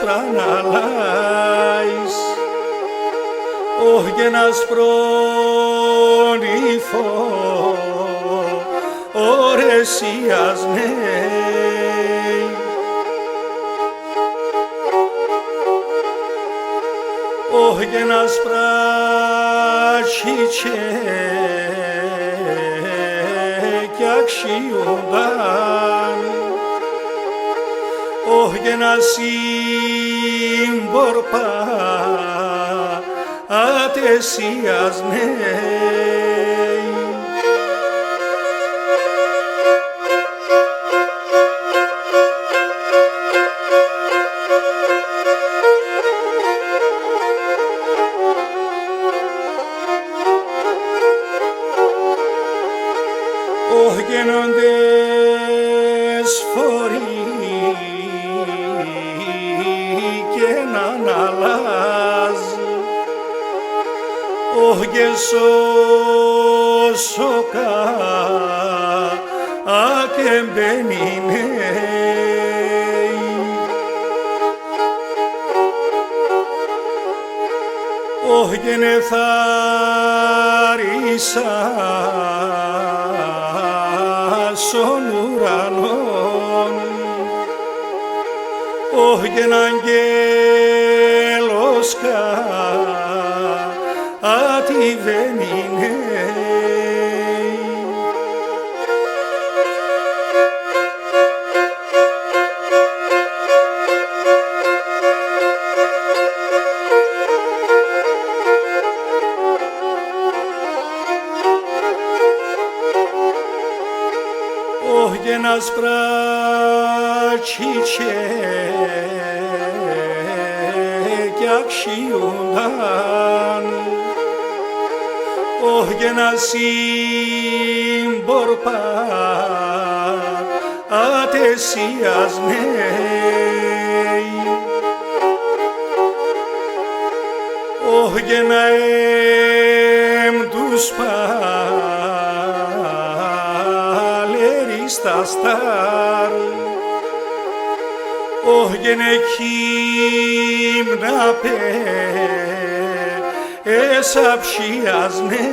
pranalais oh genas pronifo oresias nei oh genas prachiche kyakshiudan oh genas imborpa atesias nei oh γενοντες φορεί και να αλλάζει oh γεσόσοκα ακεμπενινέι oh γενεθάρισα στον ουρανόν oh γεναγγέλος κατηβαίνινε oh genas prachiche kyakshiundan oh genas imborpa atesias nei oh genaem τους στα στάρ oh γενεκύμνα πε εσαψιασνέ